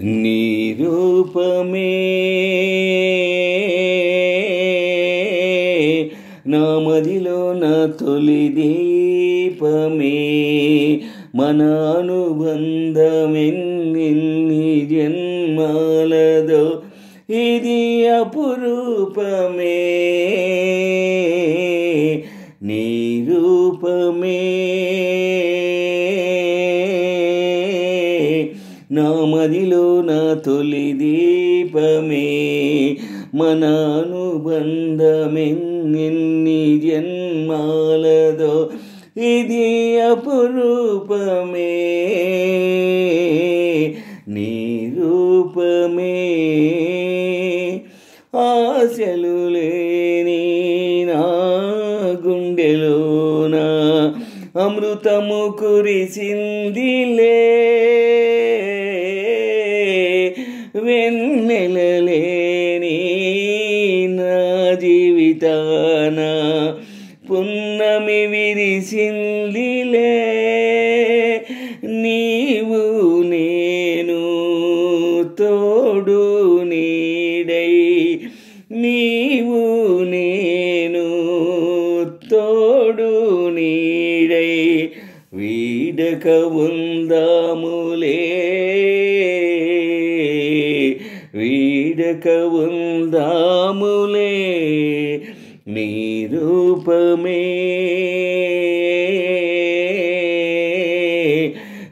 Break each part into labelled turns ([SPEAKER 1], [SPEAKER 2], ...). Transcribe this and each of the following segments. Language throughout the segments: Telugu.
[SPEAKER 1] నీ రూపమే నా మదిలో నా తొలి దీపమే మన అనుబంధమెన్ని జన్మాలదో ఇది అపురూపమే నీ రూపమే నా మదిలో నా తొలి దీపమే మన అనుబంధమెన్ని జన్మాలదో ఇది అపురూపమే నీ రూపమే ఆశలు లేని నా గుండెలోన అమృతము కురిసిందిలే వెన్నెలలేని నా జీవితాన పున్నమి విరిసిందిలే నీవు నేను తోడు నీడై నీవు నేను తోడు నీడై వీడక ఉందాములే వీడక ఉందాములే నీ రూపమే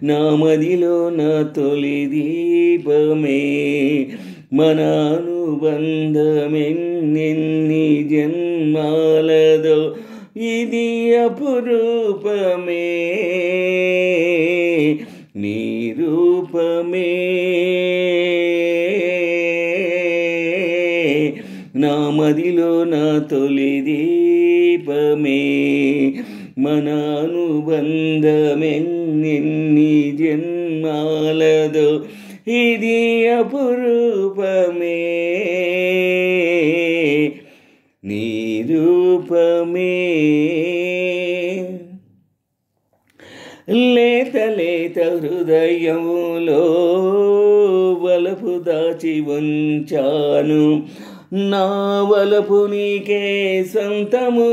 [SPEAKER 1] నా మదిలో నా తొలి దీపమే మన అనుబంధమెన్ని జన్మాలదో ఇది అపురూపమే నీ రూపమే నా మదిలో నా తొలి దీపమే మన అనుబంధమెన్ని జన్మాలదో ఇది అపురూపమే నీ రూపమే లేత లేత హృదయములో వలపు దాచి ఉంచాను నా వలపు నీకే సొంతము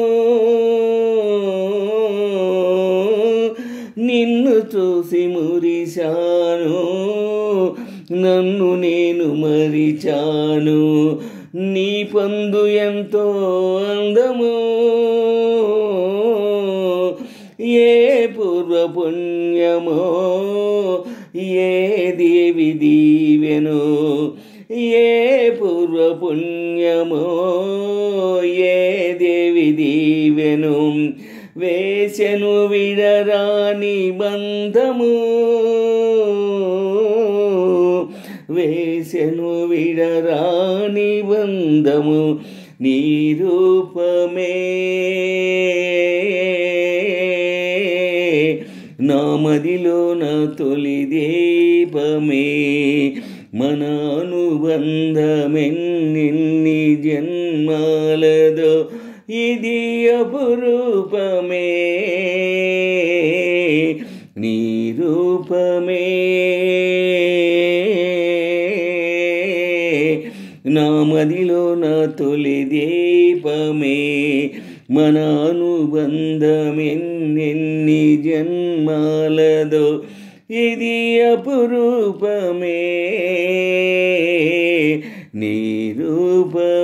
[SPEAKER 1] నిన్ను చూసి మురిశాను నన్ను నేను మరిచాను నీ పొందు ఎంతో అందము ఏ పూర్వ పుణ్యమో ఏ దేవి దీవెను ఏ పూర్వ పుణ్యమో ఏ దేవి దీవెను వేసెను విడరాని బంధము వేసెను విడరాని బంధము నీ రూపమే నా మదిలో నా తొలి దీపమే మన అనుబంధమెన్ని జన్మాలదో ఇది అపురూపమే నీ రూపమే నా మదిలో నా తొలి దీపమే మన అనుబంధమెన్ని జన్మాలదో ఇది అపురూపమే నీ రూపమే